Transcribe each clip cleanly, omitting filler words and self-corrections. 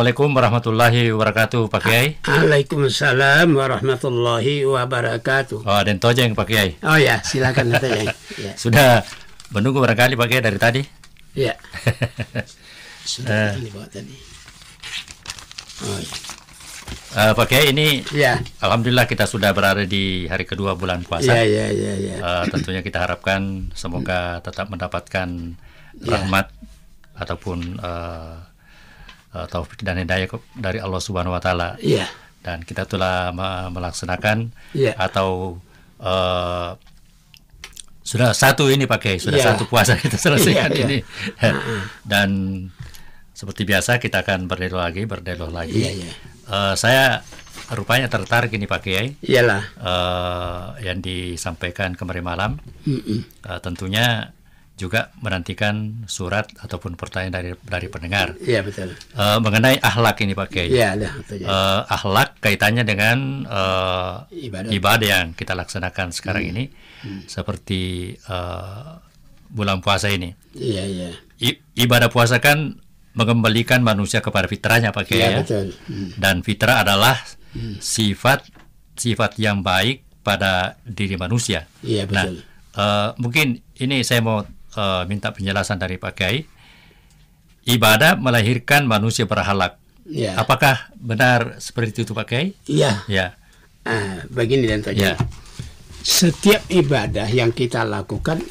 Assalamualaikum warahmatullahi wabarakatuh, Pak Kiai. Waalaikumsalam warahmatullahi wabarakatuh. Oh, dan tojeng Pak Kiai. Oh ya, silakan tojeng. Ya. Sudah menunggu barangkali Pak Kiai dari tadi? Ya. Sudah dibawa tadi. Oh, ya. Pak Kiai, ini ya. Alhamdulillah kita sudah berada di hari kedua bulan puasa. Ya. Tentunya kita harapkan semoga tetap mendapatkan rahmat ataupun taufik dan hidayah dari Allah Subhanahu wa taala. Iya. Dan kita telah melaksanakan atau sudah satu ini Pak Kiai, sudah satu puasa kita selesaikan ini. Dan seperti biasa kita akan berdialog lagi. Saya rupanya tertarik ini Pak Kiai. Iyalah. Yang disampaikan kemarin malam. Tentunya juga menantikan surat ataupun pertanyaan dari pendengar. Iya, betul. Mengenai akhlak ini Pak Kiai. Iya, akhlak kaitannya dengan ibadah yang kita laksanakan sekarang ini, seperti bulan puasa ini. Iya. Ibadah puasa kan mengembalikan manusia kepada fitrahnya Pak Kiai. Iya, betul. Dan fitrah adalah sifat yang baik pada diri manusia. Iya, betul. Nah, mungkin ini saya mau minta penjelasan dari Pak Kiai. Ibadah melahirkan manusia berakhlak. Ya. Apakah benar seperti itu Pak Kiai? Iya. Ya. Begini dan tanya. Setiap ibadah yang kita lakukan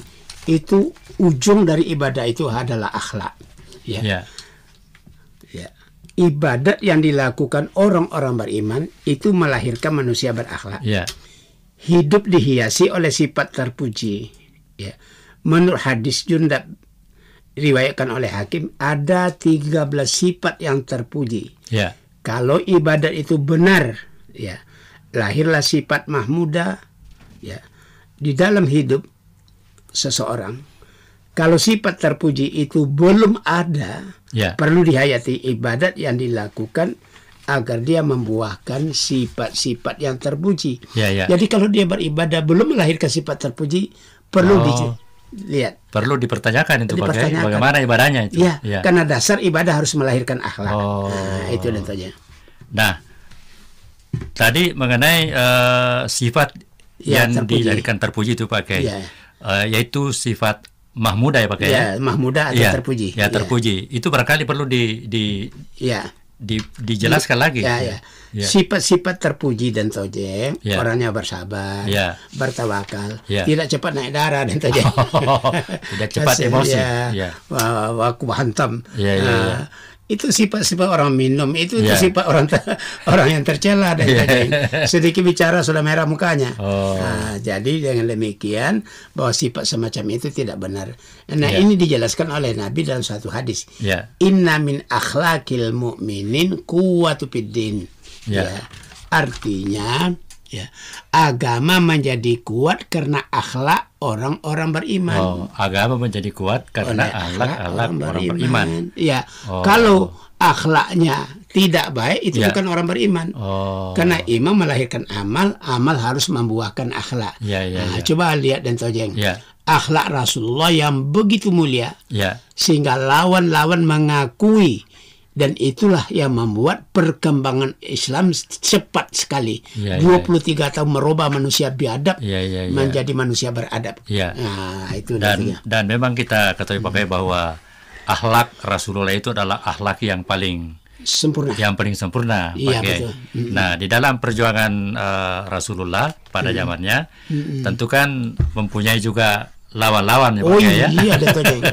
itu ujung dari ibadah itu adalah akhlak. Ya. Ibadat yang dilakukan orang-orang beriman itu melahirkan manusia berakhlak. Ya. Hidup dihiasi oleh sifat terpuji. Ya. Menurut hadis Jundab riwayatkan oleh Hakim, ada 13 sifat yang terpuji. Ya. Kalau ibadat itu benar, lahirlah sifat mahmudah di dalam hidup seseorang. Kalau sifat terpuji itu belum ada, perlu dihayati ibadat yang dilakukan agar dia membuahkan sifat-sifat yang terpuji. Jadi kalau dia beribadah belum melahirkan sifat terpuji, perlu lihat. Perlu dipertanyakan itu Pak Kiai, bagaimana ibadahnya itu. Karena dasar ibadah harus melahirkan akhlak. Itu contohnya. Nah, tadi mengenai sifat yang dilahirkan terpuji itu Pak Kiai, yaitu sifat mahmudah ya Pak Kiai. Mahmudah atau terpuji. Terpuji. Itu barangkali perlu dijelaskan lagi. Sifat-sifat terpuji dan tojeng, orangnya bersabar, bertawakal, tidak cepat naik darah dan tojeng, tidak cepat emosi, waku hantam. Itu sifat-sifat orang minum, itu sifat orang yang tercela dan tojeng. Sedikit bicara sudah merah mukanya. Jadi dengan demikian bahwa sifat semacam itu tidak benar. Nah ini dijelaskan oleh Nabi dalam suatu hadis. Inna min akhlaqil mu'minin quwwatu fiddin. Artinya agama menjadi kuat karena akhlak orang-orang beriman. Agama menjadi kuat karena akhlak orang beriman. Kalau akhlaknya tidak baik itu bukan orang beriman. Karena iman melahirkan amal harus membuahkan akhlak. Coba lihat dan tojeng. Akhlak Rasulullah yang begitu mulia sehingga lawan-lawan mengakui. Dan itulah yang membuat perkembangan Islam cepat sekali. 23 tahun merubah manusia biadab menjadi manusia beradab. Nah, itu dan memang kita ketahui Pak Kiai bahwa akhlak Rasulullah itu adalah akhlak yang paling sempurna. Pak Kiai. Nah, di dalam perjuangan Rasulullah pada zamannya tentu kan mempunyai juga lawan-lawan ya Pak Kiai ya.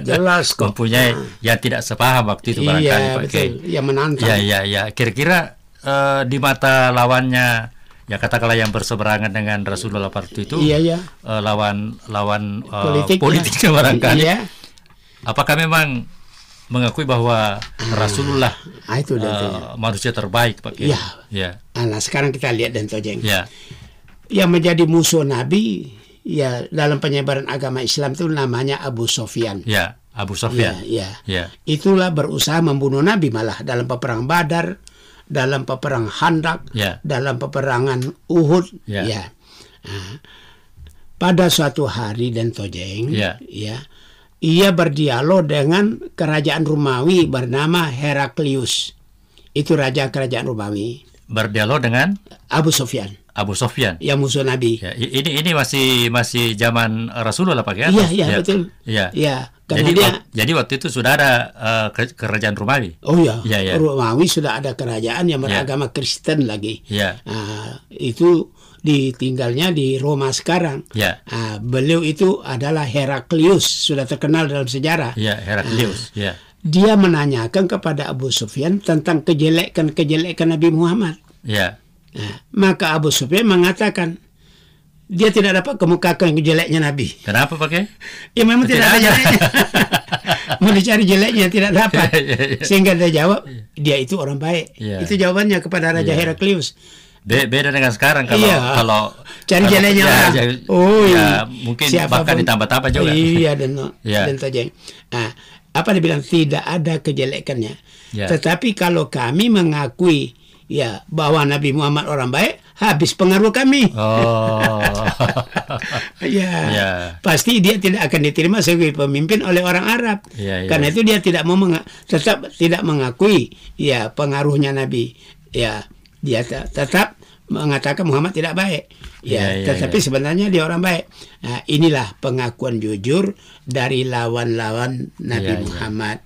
Jelas kok. Mempunyai yang tidak sepaham waktu itu barangkali Pak Kiai. Yang menantang. Kira-kira di mata lawannya katakanlah yang berseberangan dengan Rasulullah waktu itu, lawan politiknya barangkali. Apakah memang mengakui bahwa Rasulullah itu manusia terbaik Pak Kiai? Nah, sekarang kita lihat dan tojeng. Yang menjadi musuh Nabi dalam penyebaran agama Islam itu namanya Abu Sofyan. Abu Sofyan. Itulah berusaha membunuh Nabi malah dalam peperang Badar, dalam peperang Khandaq, dalam peperangan Uhud. Pada suatu hari dan tojeng, ia berdialog dengan kerajaan Romawi bernama Heraklius. Itu raja kerajaan Romawi. Berdialog dengan Abu Sufyan. Abu Sufyan. Yang musuh Nabi. Ya, ini masih zaman Rasulullah Pak ya? Iya, betul. Iya. Ya, jadi waktu itu sudah ada kerajaan Romawi. Oh iya. Ya. Romawi sudah ada kerajaan yang beragama Kristen lagi. Ya. Itu ditinggalnya di Roma sekarang. Ya. Beliau itu adalah Heraklius, sudah terkenal dalam sejarah. Ya, Heraklius. Ya. Dia menanyakan kepada Abu Sufyan tentang kejelekan Nabi Muhammad. Ya. Maka Abu Sufyan mengatakan dia tidak dapat kemukakan jeleknya Nabi. Kenapa pakai? Ya memang tidak ada jeleknya. Mau dicari jeleknya tidak dapat. Sehingga dia jawab dia itu orang baik. Itu jawabannya kepada Raja Heraklius. Beda dengan sekarang kalau cari jeleknya orang. Mungkin siapapun, bahkan ditambah-tambah juga. Iya dan tojeng. Apa dibilang tidak ada kejelekannya. Tetapi kalau kami mengakui bahwa Nabi Muhammad orang baik, habis pengaruh kami. Pasti dia tidak akan diterima sebagai pemimpin oleh orang Arab. Karena itu dia tetap tidak mengakui pengaruhnya Nabi. Dia tetap mengatakan Muhammad tidak baik. Tetapi sebenarnya dia orang baik. Inilah pengakuan jujur dari lawan-lawan Nabi Muhammad.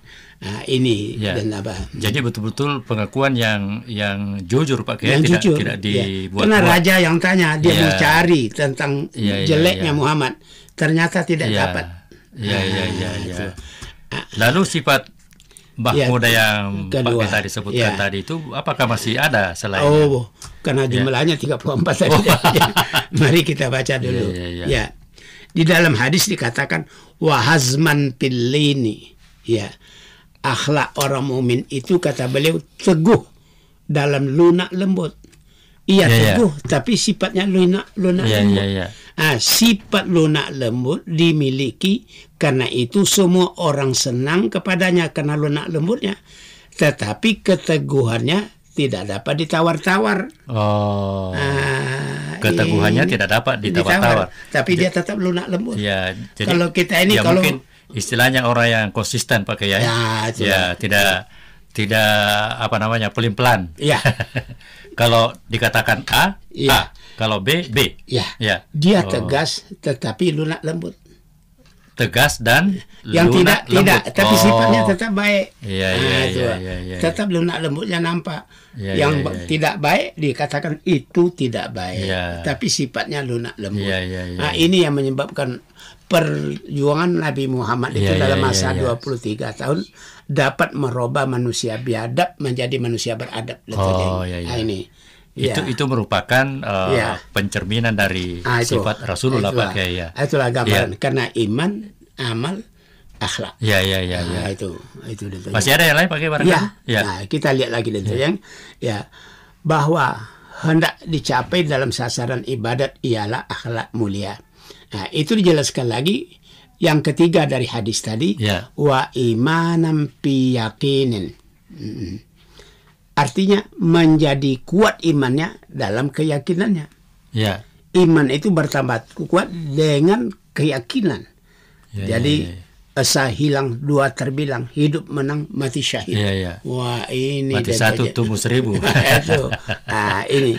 Ini dan apa? Jadi betul-betul pengakuan yang jujur Pak Kiai, tidak dibuat. Karena raja yang tanya, dia mencari tentang jeleknya Muhammad, ternyata tidak dapat. Lalu sifat Muda yang Pak Kiai tadi sebutkan tadi itu apakah masih ada selain? Karena jumlahnya 34 tadi. Mari kita baca dulu. Di dalam hadis dikatakan wahazman pilini. Akhlak orang mukmin itu kata beliau teguh dalam lunak lembut. Teguh tapi sifatnya lunak lembut. Sifat lunak lembut dimiliki, karena itu semua orang senang kepadanya karena lunak lembutnya. Tetapi keteguhannya tidak dapat ditawar-tawar. Keteguhannya tidak dapat ditawar-tawar. Tapi dia tetap lunak lembut. Jadi, kalau kita ini kalau mungkin istilahnya orang yang konsisten Pak Kiai. Tidak pelin-pelan. Kalau dikatakan A, A. Kalau B, B. Dia tegas tetapi lunak lembut. Tegas dan yang lunak tidak, lembut. tapi sifatnya tetap baik. Tetap lunak lembutnya nampak. Yang tidak baik dikatakan itu tidak baik. Tapi sifatnya lunak lembut. Ini yang menyebabkan perjuangan Nabi Muhammad itu dalam masa 23 tahun dapat merubah manusia biadab menjadi manusia beradab. Ini itu merupakan pencerminan dari sifat Rasulullah Pak Kiai. Itulah gambaran karena iman, amal, akhlak. Itu masih ada yang lain Pak Kiai barangkali? Nah, kita lihat lagi yang bahwa hendak dicapai dalam sasaran ibadat ialah akhlak mulia. Nah, itu dijelaskan lagi yang ketiga dari hadis tadi, wa imanam piyakinin. Artinya menjadi kuat imannya dalam keyakinannya. Iman itu bertambah kuat dengan keyakinan. Jadi esa hilang dua terbilang, hidup menang mati syahid. Wah, ini mati satu tumbuh 1000. Ini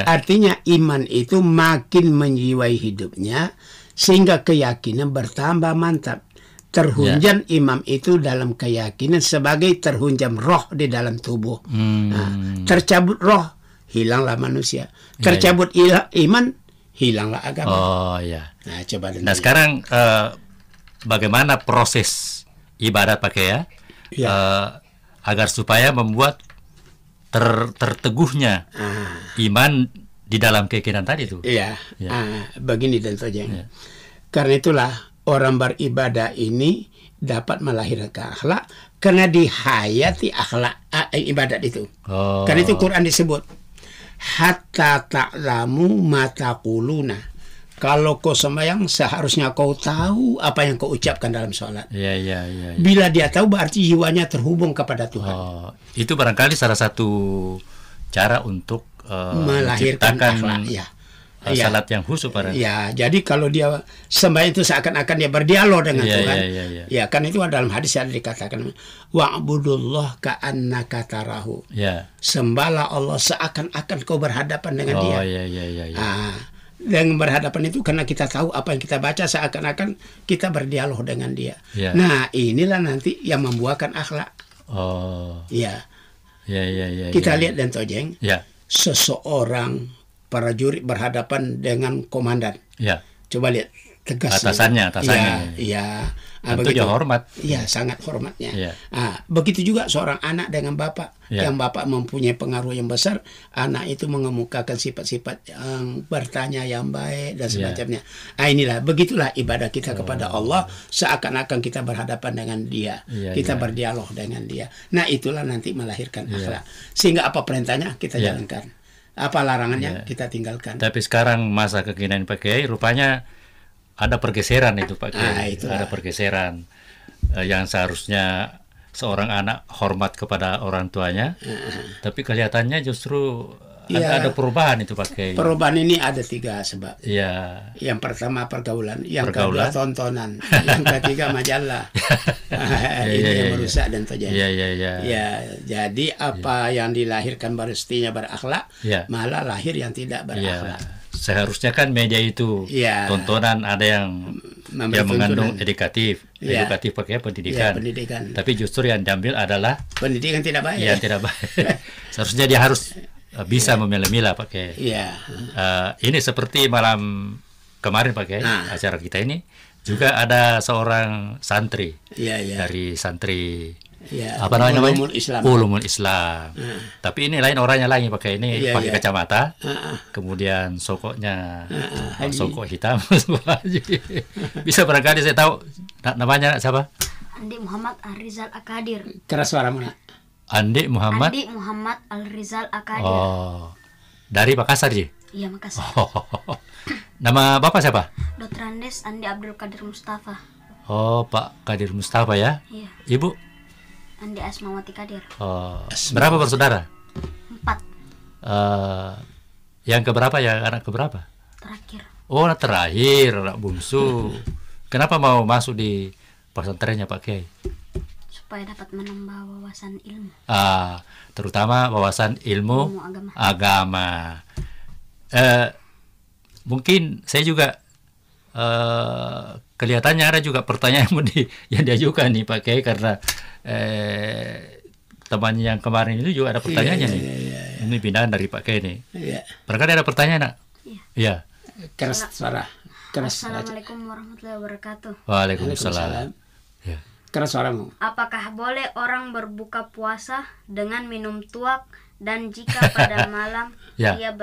artinya iman itu makin menjiwai hidupnya sehingga keyakinan bertambah mantap. Terhunjam imam itu dalam keyakinan sebagai terhunjam roh di dalam tubuh. Tercabut roh, hilanglah manusia. Tercabut iman, hilanglah agama. Nah, coba Nah, sekarang bagaimana proses ibadat Pak Kiai agar supaya membuat terteguhnya iman di dalam keyakinan tadi itu? Begini dan tojeng. Karena itulah orang beribadah ini dapat melahirkan akhlak karena dihayati akhlak ibadat itu. Karena itu Quran disebut hatta ta'lamu ma taquluna. Kalau kau sembahyang seharusnya kau tahu apa yang kau ucapkan dalam sholat. Bila dia tahu berarti jiwanya terhubung kepada Tuhan. Itu barangkali salah satu cara untuk melahirkan akhlak. salat yang khusyuk pada. Ya, jadi kalau dia sembahyang itu seakan-akan dia berdialog dengan Tuhan. Ya, kan itu dalam hadis yang dikatakan wa'budullah ka'annaka tarahu. Ya. Sembahlah Allah seakan-akan kau berhadapan dengan dia. Dengan berhadapan itu karena kita tahu apa yang kita baca seakan-akan kita berdialog dengan dia. Ya. Nah, inilah nanti yang membuahkan akhlak. Ya. Kita lihat dan tojeng. Ya. Seseorang prajurit berhadapan dengan komandan. Ya. Coba lihat tegas. Atasannya. Ya. Tentu dia hormat. Ya, sangat hormatnya. Ya. Begitu juga seorang anak dengan bapak. Yang bapak mempunyai pengaruh yang besar, anak itu mengemukakan sifat-sifat yang bertanya yang baik dan semacamnya. Inilah, begitulah ibadah kita kepada Allah, seakan-akan kita berhadapan dengan dia. Kita berdialog dengan dia. Nah, itulah nanti melahirkan akhlak. Sehingga apa perintahnya kita jalankan. Apa larangannya kita tinggalkan. Tapi sekarang masa kekinian Pak Kiai rupanya ada pergeseran itu Pak Kiai. Ada pergeseran yang seharusnya seorang anak hormat kepada orang tuanya, tapi kelihatannya justru ada perubahan itu Pak Kiai. Perubahan ini ada 3 sebab. Yang pertama pergaulan, yang kedua tontonan, yang ketiga majalah. Ini yang merusak dan terjadi. Jadi apa yang dilahirkan mestinya berakhlak, malah lahir yang tidak berakhlak. Seharusnya kan media itu tontonan ada yang mengandung edukatif pakai pendidikan. Tapi justru yang diambil adalah pendidikan tidak baik. Yang tidak baik. Seharusnya dia harus bisa memilah-milah pakai. Ini seperti malam kemarin pakai acara kita ini juga ada seorang santri dari santri apa namanya? Ulumul Islam. Tapi ini lain orangnya lagi pakai ini pakai kacamata. Kemudian sokoknya sokok hitam. Bisa barangkali saya tahu namanya siapa? Andi Muhammad Al-Rizal Akadir. Keras suaramu nak. Andi Muhammad Al-Rizal Akadir. Dari Makassar ji? Iya, Makassar. Nama Bapak siapa? Dr. Andes Andi Abdul Qadir Mustafa. Pak Qadir Mustafa ya? Iya. Ibu? Andi Asmawati Qadir. Berapa bersaudara? 4. Yang keberapa ya? Anak keberapa? Terakhir. Anak terakhir, anak bungsu. Kenapa mau masuk di pesantrennya Pak Kiai? Supaya dapat menambah wawasan ilmu. Terutama wawasan ilmu agama. Mungkin saya juga kelihatannya ada juga pertanyaan yang diajukan nih Pak Kiai karena temannya yang kemarin itu juga ada pertanyaannya nih. Ini pindahan dari Pak Kiai nih. Barangkali ada pertanyaan nak? Iya. Keras suara. Assalamualaikum warahmatullahi wabarakatuh. Waalaikumsalam. Keras suaramu. Apakah boleh orang berbuka puasa dengan minum tuak dan jika pada malam dia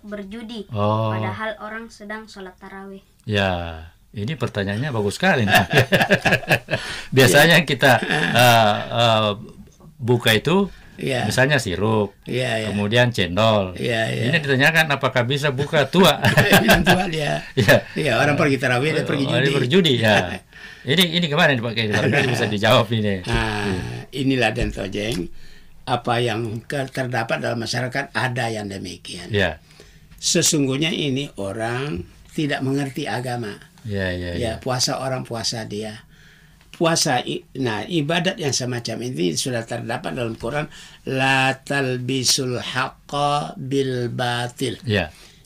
berjudi padahal orang sedang sholat tarawih? Ya, ini pertanyaannya bagus sekali. Biasanya kita buka itu misalnya sirup, kemudian cendol. Ini ditanyakan apakah bisa buka tua? Minum tua dia. Orang pergi tarawih, dia pergi judi. Berjudi ya. Ini kemana nih Pak Kiai? Bisa dijawab ini. Inilah dan tojeng apa yang terdapat dalam masyarakat ada yang demikian. Sesungguhnya ini orang tidak mengerti agama. Puasa orang puasa dia. Ibadat yang semacam ini sudah terdapat dalam Quran, la talbisul haqqa bil batil.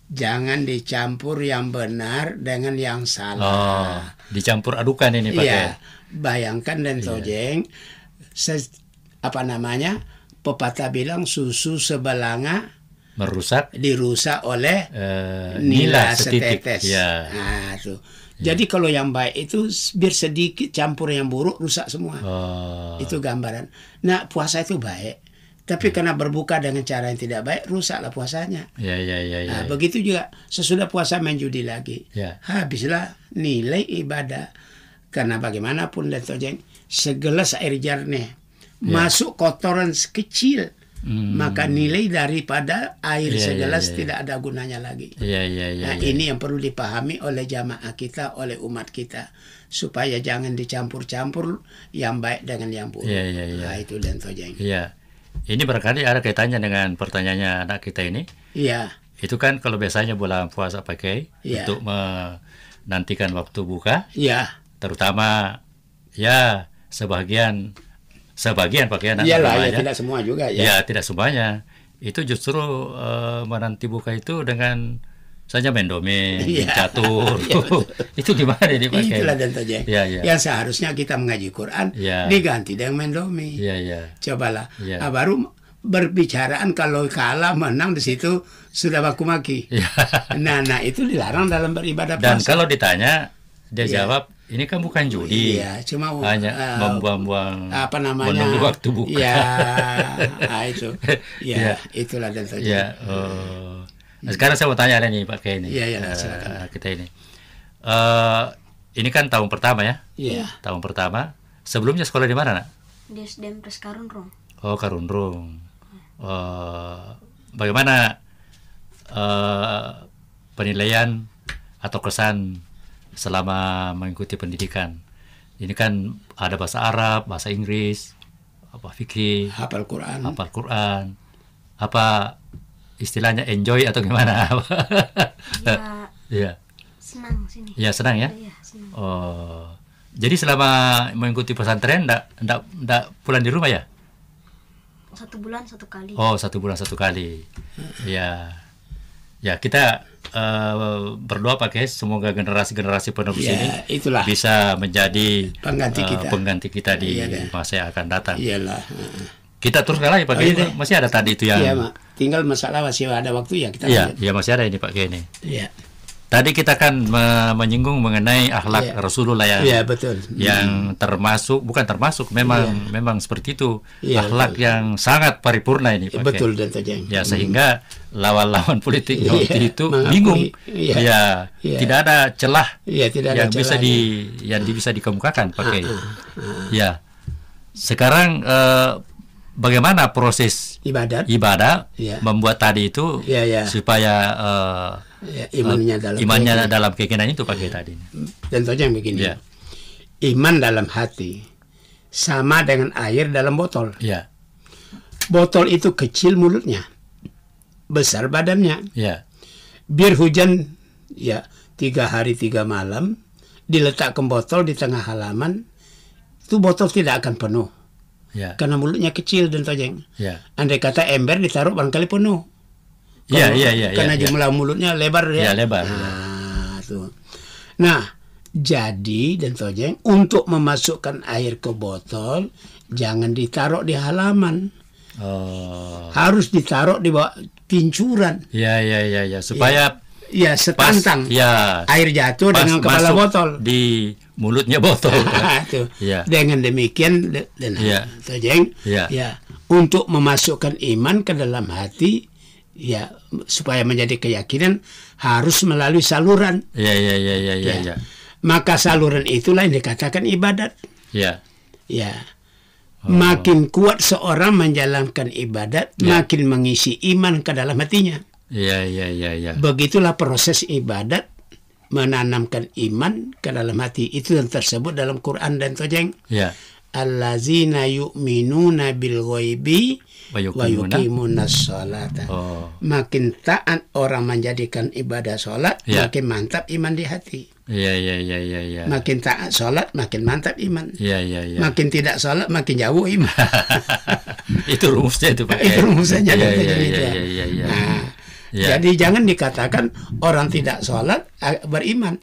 Jangan dicampur yang benar dengan yang salah. Dicampur adukan ini Pak. Bayangkan dan tojeng, pepatah bilang susu sebelanga dirusak oleh nila setetes. Jadi kalau yang baik itu biar sedikit campur yang buruk rusak semua. Itu gambaran. Nah, puasa itu baik. Tapi karena berbuka dengan cara yang tidak baik, rusaklah puasanya. Begitu juga sesudah puasa main judi lagi. Habislah nilai ibadah. Karena bagaimanapun dan tojeng, segelas air jernih masuk kotoran kecil, maka nilai daripada air segelas tidak ada gunanya lagi. Ini yang perlu dipahami oleh jamaah kita, oleh umat kita, supaya jangan dicampur-campur yang baik dengan yang buruk. Itu dan tojeng. Ini barangkali ada kaitannya dengan pertanyaannya anak kita ini. Itu kan kalau biasanya bulan puasa pakai untuk menantikan waktu buka. Terutama ya sebagian pakaian. Iyalah, ya tidak semua juga ya. Ya, tidak semuanya. Itu justru menanti buka itu dengan saja main domain, catur. Itu gimana ini Pak Kiai? Itulah dan saja. Yang seharusnya kita mengaji Quran diganti dengan main domain. Cobalah. Baru berbicaraan kalau kalah menang di situ sudah baku maki. Nah itu dilarang dalam beribadah puasa. Dan kalau ditanya dia jawab ini kan bukan judi. Cuma hanya membuang-buang menunggu waktu buka. Itu. Itulah dan saja. Nah, sekarang saya mau tanya nih Pak Kiai ini. Silakan. Kita ini. Ini kan tahun pertama ya? Tahun pertama. Sebelumnya sekolah di mana, Nak? Di SDM Karunrung. Oh, Karunrung. Bagaimana penilaian atau kesan selama mengikuti pendidikan? Ini kan ada bahasa Arab, bahasa Inggris, fikih, hafal Quran. Apa istilahnya enjoy atau gimana? Senang sini. Ya, senang ya? Senang. Jadi selama mengikuti pesantren enggak pulang di rumah ya? 1 bulan 1 kali. Oh, 1 bulan 1 kali. Ya kita berdoa pakai semoga generasi penerus ini bisa menjadi pengganti kita di masa yang akan datang. Kita teruskan lagi Pak Kiai. Masih ada tadi itu yang. Tinggal masalah masih ada waktu ya kita. Iya masih ada ini Pak Kiai ini. Tadi kita kan menyinggung mengenai akhlak Rasulullah betul. Yang memang seperti itu. Akhlak yang sangat paripurna ini Pak. Betul dan saja. Ya sehingga lawan-lawan politik waktu itu bingung. Tidak ada celah yang bisa dikemukakan Pak Kiai. Sekarang bagaimana proses ibadat membuat tadi itu supaya imannya dalam keyakinan itu pakai tadi. Tentunya begini. Iman dalam hati sama dengan air dalam botol. Botol itu kecil mulutnya, besar badannya. Biar hujan 3 hari 3 malam diletakkan botol di tengah halaman, itu botol tidak akan penuh. Karena mulutnya kecil dan tojeng. Andai kata ember ditaruh barangkali penuh. Karena jumlah mulutnya lebar lebar. Nah, jadi dan tojeng untuk memasukkan air ke botol jangan ditaruh di halaman. Harus ditaruh di bawah pincuran. Supaya setantang air jatuh dengan kepala botol di mulutnya botol. Dengan demikian tojeng untuk memasukkan iman ke dalam hati supaya menjadi keyakinan harus melalui saluran. Maka saluran itulah yang dikatakan ibadat. Makin kuat seorang menjalankan ibadat, makin mengisi iman ke dalam hatinya. Begitulah proses ibadat menanamkan iman ke dalam hati. Itu yang tersebut dalam Quran dan tojeng. Allazina yu'minuna bil ghaibi wa yuqimunas sholata. Makin taat orang menjadikan ibadah sholat, makin mantap iman di hati. Makin taat sholat, makin mantap iman. Makin tidak sholat, makin jauh iman. Itu rumusnya itu Pak. Itu rumusnya. Jadi jangan dikatakan orang tidak sholat beriman.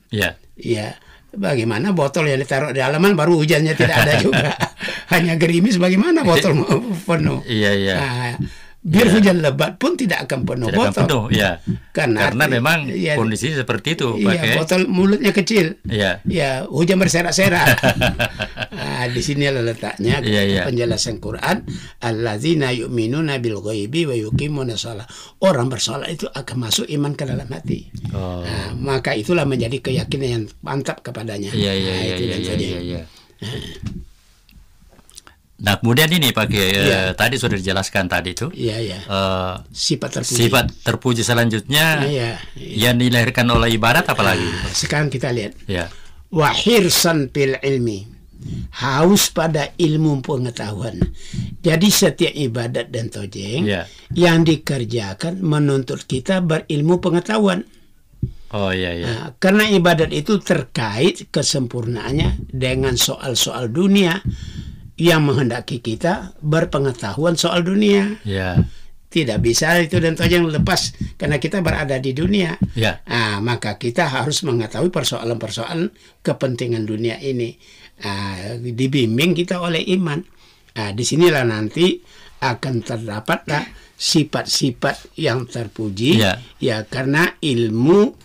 Bagaimana botol yang ditaruh di halaman baru hujannya tidak ada juga. Hanya gerimis, bagaimana botol penuh? Biar hujan lebat pun tidak akan penuh botol. Karena memang kondisi seperti itu. Botol mulutnya kecil. Hujan berserak-serak. Di sini letaknya penjelasan Quran. Allazina yu'minuna bil ghaibi wa yuqimuna shalah. Orang bersalat itu akan masuk iman ke dalam hati. Maka itulah menjadi keyakinan yang mantap kepadanya. Nah kemudian ini Pak Kiai, tadi sudah dijelaskan tadi itu sifat terpuji selanjutnya yang dilahirkan oleh ibadat apalagi? Sekarang kita lihat wa hirsan fil ilmi. haus pada ilmu pengetahuan. Jadi setiap ibadat dan tojeng yang dikerjakan menuntut kita berilmu pengetahuan. Oh iya. Nah, karena ibadat itu terkait kesempurnaannya dengan soal-soal dunia yang menghendaki kita berpengetahuan soal dunia. Tidak bisa itu dan tojeng lepas karena kita berada di dunia. Nah, maka kita harus mengetahui persoalan-persoalan kepentingan dunia ini. Dibimbing kita oleh iman. Disinilah nanti akan terdapatlah sifat-sifat yang terpuji. Ya, karena ilmu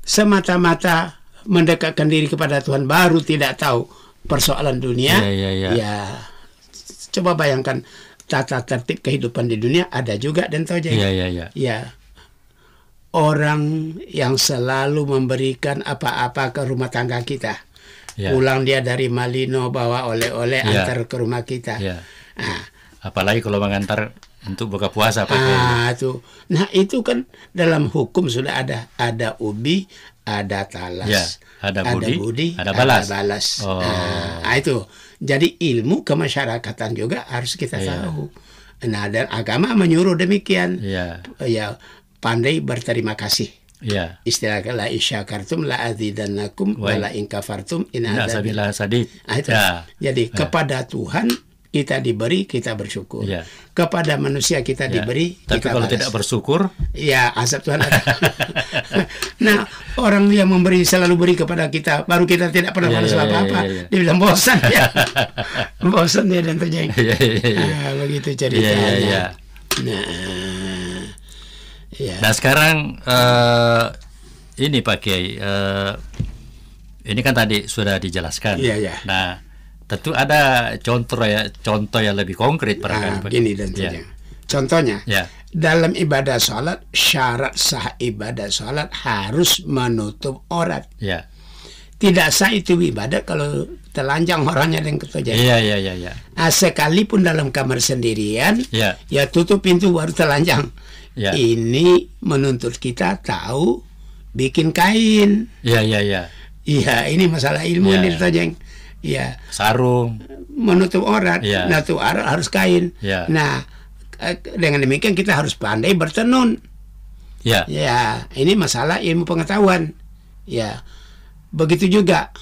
semata-mata mendekatkan diri kepada Tuhan baru tidak tahu persoalan dunia. Ya, coba bayangkan tata tertib kehidupan di dunia ada juga dan tojeng. Ya, orang yang selalu memberikan apa-apa ke rumah tangga kita. Pulang dia dari Malino bawa oleh-oleh antar ke rumah kita. Apalagi kalau mengantar untuk buka puasa Nah, itu kan dalam hukum sudah ada ubi, ada talas, ada budi, ada balas. Itu. Jadi ilmu kemasyarakatan juga harus kita tahu. Nah, dan agama menyuruh demikian. Pandai berterima kasih. Istilah la isyakartum la azidannakum wa la in kafartum in adzabil sadid. Jadi kepada Tuhan kita diberi, kita bersyukur. Kepada manusia kita diberi, tapi kita kalau balas. tidak bersyukur, azab Tuhan. Nah, orang yang memberi selalu beri kepada kita, baru kita tidak pernah balas apa-apa. Dia bilang bosan ya. Bosan dia dan tojeng. Begitu ceritanya. Nah, sekarang ini Pak Kiai, ini kan tadi sudah dijelaskan. Nah, tentu ada contoh yang lebih konkret barangkali. Gini dan contohnya, dalam ibadah sholat, syarat sah ibadah sholat harus menutup aurat. Tidak sah itu ibadah kalau telanjang orangnya dan ketojeng. Sekalipun dalam kamar sendirian, ya tutup pintu baru telanjang. Ini menuntut kita tahu bikin kain. Ini masalah ilmu ini ketojeng. Sarung, menutup aurat, menutup aurat harus kain. Nah, dengan demikian kita harus pandai bertenun. Ini masalah ilmu pengetahuan. Begitu juga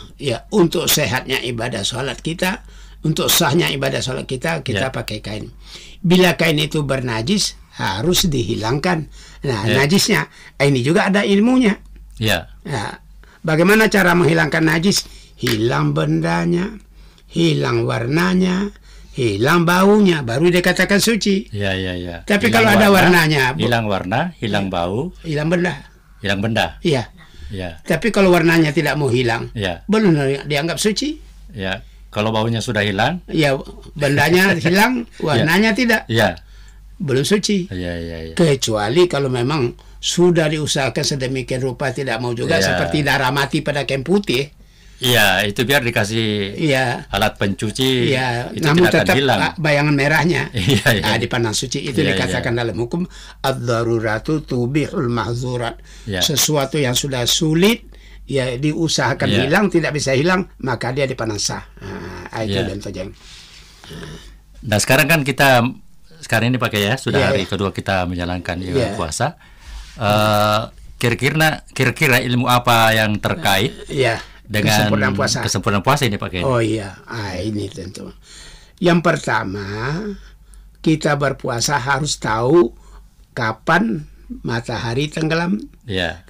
untuk sehatnya ibadah sholat kita, untuk sahnya ibadah sholat kita pakai kain. Bila kain itu bernajis harus dihilangkan. Nah, najisnya ini juga ada ilmunya. Bagaimana cara menghilangkan najis? Hilang bendanya, hilang warnanya, hilang baunya, baru dikatakan suci. Tapi kalau ada warnanya, hilang warna, hilang bau, hilang benda. Tapi kalau warnanya tidak mau hilang, belum dianggap suci. Kalau baunya sudah hilang, bendanya hilang, warnanya tidak, belum suci. Kecuali kalau memang sudah diusahakan sedemikian rupa tidak mau juga, seperti darah mati pada kain putih. Itu biar dikasih alat pencuci, itu namun tidak tetap akan hilang bayangan merahnya. Dipandang suci itu dikatakan dalam hukum ad-daruratu tubihul mahzurat. Sesuatu yang sudah sulit diusahakan hilang, tidak bisa hilang, maka dia dipandang sah. Itu dan tojeng. Nah, sekarang kan sekarang ini pakai sudah hari kedua kita menjalankan puasa. Kira-kira ilmu apa yang terkait dengan kesempurnaan puasa ini pakai? Ini tentu. Yang pertama, kita berpuasa harus tahu kapan matahari tenggelam,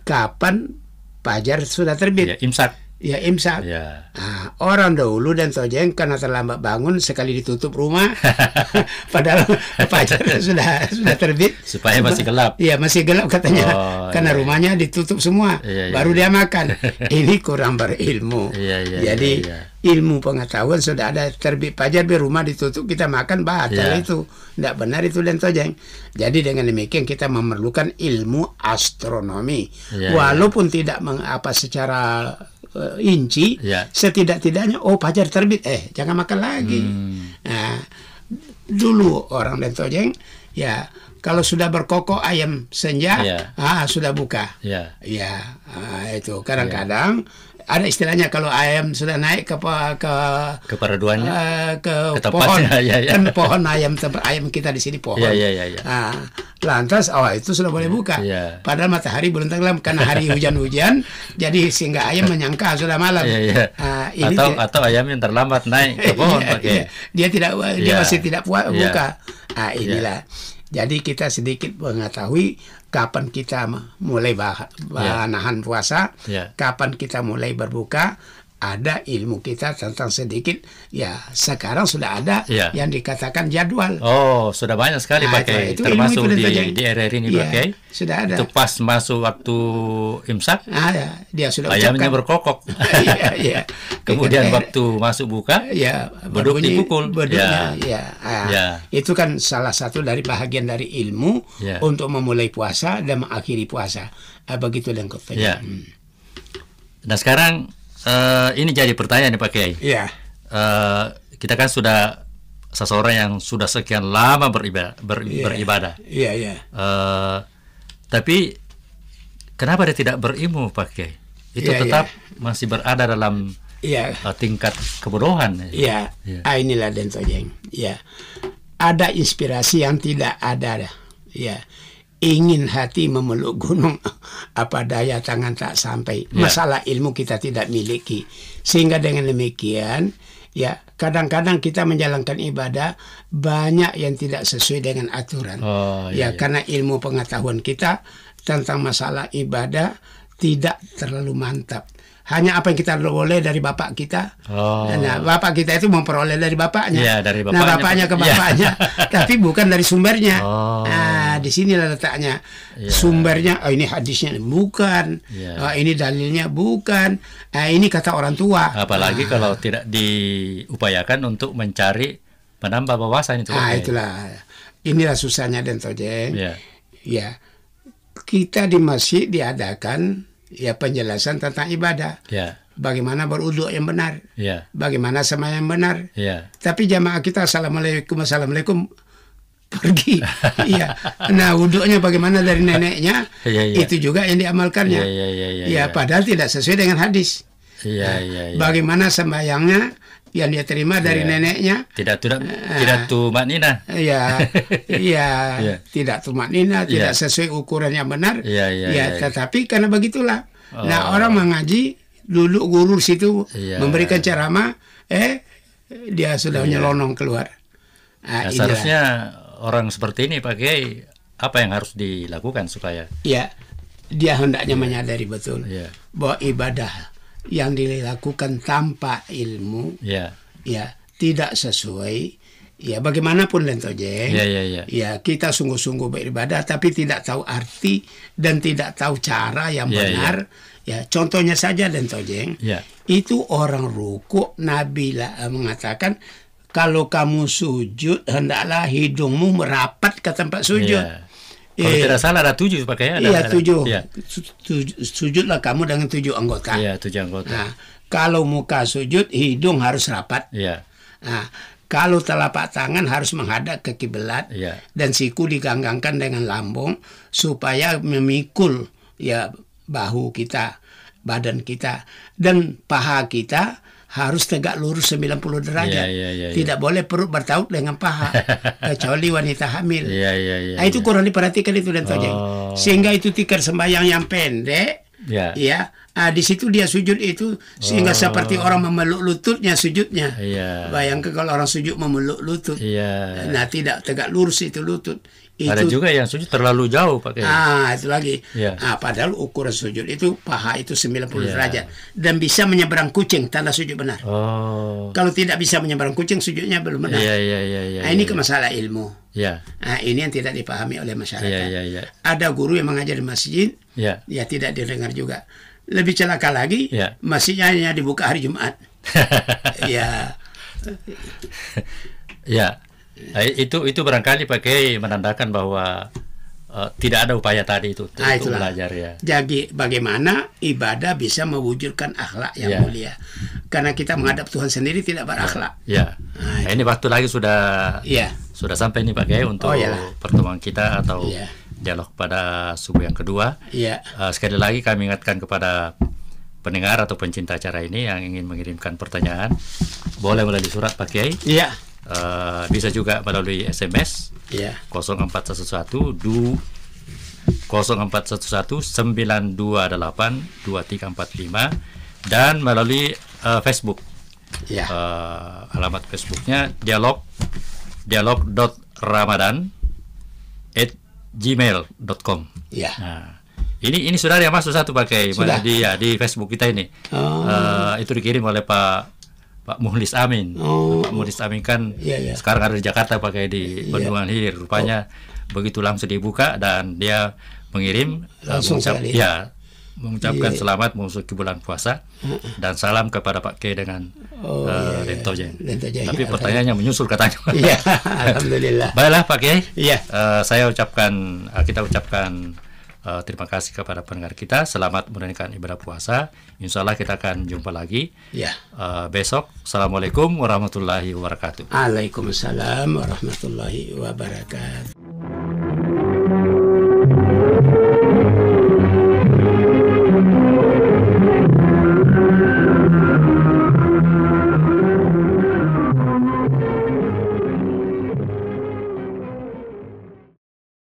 kapan fajar sudah terbit. Imsak. Imsak. Orang dahulu dan tojeng karena terlambat bangun sekali ditutup rumah, padahal fajar sudah terbit. Supaya masih gelap. Masih gelap katanya. Karena rumahnya ditutup semua, baru dia makan. Ini kurang berilmu. Jadi ilmu pengetahuan sudah ada, terbit fajar di rumah ditutup, kita makan batal. Itu tidak benar itu dan tojeng. Jadi dengan demikian kita memerlukan ilmu astronomi, walaupun tidak secara inci, setidak-tidaknya fajar terbit, jangan makan lagi. Nah, dulu orang dan tojeng kalau sudah berkokok ayam senja, sudah buka. Itu kadang-kadang ada istilahnya kalau ayam sudah naik ke peraduannya, ke pohon, kan pohon ayam, tempat ayam kita di sini pohon. Nah, lantas itu sudah boleh buka. Padahal matahari belum tenggelam karena hari hujan-hujan, jadi sehingga ayam menyangka sudah malam. Ini atau ayam yang terlambat naik ke pohon pakai. Dia masih tidak buka. Inilah. Jadi kita sedikit mengetahui kapan kita mulai nahan puasa, kapan kita mulai berbuka. Ada ilmu kita tentang sedikit. Ya, sekarang sudah ada yang dikatakan jadwal. Oh, sudah banyak sekali pakai, termasuk di RRI ini pakai. Sudah ada. Itu pas masuk waktu imsak, dia sudah ayamnya berkokok. Kemudian waktu masuk buka, beduk dipukul. Itu kan salah satu dari bahagian dari ilmu untuk memulai puasa dan mengakhiri puasa. Begitu dan Nah sekarang ini jadi pertanyaan nih Pak Kiai. Kita kan sudah seseorang yang sudah sekian lama beribadah. Tapi kenapa dia tidak berilmu Pak Kiai? Itu tetap masih berada dalam tingkat kebodohan. Inilah Den Tojeng. Ada inspirasi yang tidak ada. Ingin hati memeluk gunung, apa daya tangan tak sampai. Masalah ilmu kita tidak miliki, sehingga dengan demikian kadang-kadang kita menjalankan ibadah banyak yang tidak sesuai dengan aturan. Karena ilmu pengetahuan kita tentang masalah ibadah tidak terlalu mantap. Hanya apa yang kita boleh dari bapak kita. Nah, bapak kita itu memperoleh dari bapaknya. Bapaknya ke bapaknya, tapi bukan dari sumbernya. Nah, di sinilah letaknya. Sumbernya, ini hadisnya bukan. Ini dalilnya bukan. Ini kata orang tua. Apalagi kalau tidak diupayakan untuk mencari menambah wawasan itu. Itulah. Inilah susahnya Den Tojeng. Kita di masjid diadakan penjelasan tentang ibadah. Bagaimana berwudu yang benar. Bagaimana sembahyang yang benar. Tapi jamaah kita assalamualaikum pergi. Nah, wudunya bagaimana dari neneknya, itu juga yang diamalkannya. Padahal tidak sesuai dengan hadis. Bagaimana sembahyangnya yang dia terima dari neneknya, tidak tumak nina. Tidak tumak nina, tidak sesuai ukuran yang benar. Tetapi karena begitulah. Nah, orang mengaji dulu guru situ memberikan ceramah, dia sudah nyelonong keluar. Seharusnya orang seperti ini Pak Kiai, apa yang harus dilakukan supaya dia hendaknya menyadari betul bahwa ibadah yang dilakukan tanpa ilmu tidak sesuai. Bagaimanapun Den Tojeng, kita sungguh-sungguh beribadah tapi tidak tahu arti dan tidak tahu cara yang benar. Contohnya saja Den Tojeng, itu orang ruku, Nabi mengatakan kalau kamu sujud hendaklah hidungmu merapat ke tempat sujud. Kalau tidak salah ada 7 pakai 7. Sujudlah kamu dengan 7 anggota. 7 anggota. Nah, kalau muka sujud, hidung harus rapat. Nah, kalau telapak tangan harus menghadap ke kiblat, dan siku diganggangkan dengan lambung supaya memikul bahu kita, badan kita, dan paha kita harus tegak lurus 90 derajat. Tidak boleh perut bertaut dengan paha kecuali wanita hamil. Nah, itu kurang diperhatikan itu Dan Tojeng. Sehingga itu tikar sembahyang yang pendek. Di situ dia sujud itu sehingga seperti orang memeluk lututnya sujudnya. Bayangkan kalau orang sujud memeluk lutut. Nah, tidak tegak lurus itu lutut. Ada juga yang sujud terlalu jauh pakai. Itu lagi. Padahal ukuran sujud itu paha itu 90 derajat dan bisa menyeberang kucing tanda sujud benar. Kalau tidak bisa menyeberang kucing sujudnya belum benar. Ini masalah ilmu. Nah, ini yang tidak dipahami oleh masyarakat. Ada guru yang mengajar di masjid, tidak didengar juga. Lebih celaka lagi, masjidnya hanya dibuka hari Jumat. Itu barangkali pakai menandakan bahwa tidak ada upaya tadi itu untuk belajar Jadi bagaimana ibadah bisa mewujudkan akhlak yang mulia? Karena kita menghadap Tuhan sendiri tidak berakhlak. Nah, ini waktu lagi sudah sampai nih Pak Kiai untuk pertemuan kita atau dialog pada subuh yang kedua. Sekali lagi kami ingatkan kepada pendengar atau pencinta acara ini yang ingin mengirimkan pertanyaan, boleh melalui surat Pak Kiai. Iya. Bisa juga melalui SMS. Iya. 0411 928 2345 dan melalui Facebook. Ya. Alamat Facebooknya dialog.ramadan@gmail.com. Ya. Nah, ini sudah yang masuk satu pakai di Facebook kita ini. Itu dikirim oleh Pak Muhlis Amin. Pak Muhlis Amin kan sekarang ada di Jakarta pakai di Bendungan Hilir. Rupanya begitu langsung dibuka dan dia mengirim mengucapkan selamat memasuki bulan puasa dan salam kepada Pak Kiai dengan Dentojeng. Tapi pertanyaannya menyusul katanya. Iya, alhamdulillah. Baiklah Pak Kiai. Iya. Kita ucapkan terima kasih kepada pendengar kita. Selamat menunaikan ibadah puasa. Insya Allah kita akan jumpa lagi besok. Assalamualaikum warahmatullahi wabarakatuh. Waalaikumsalam warahmatullahi wabarakatuh.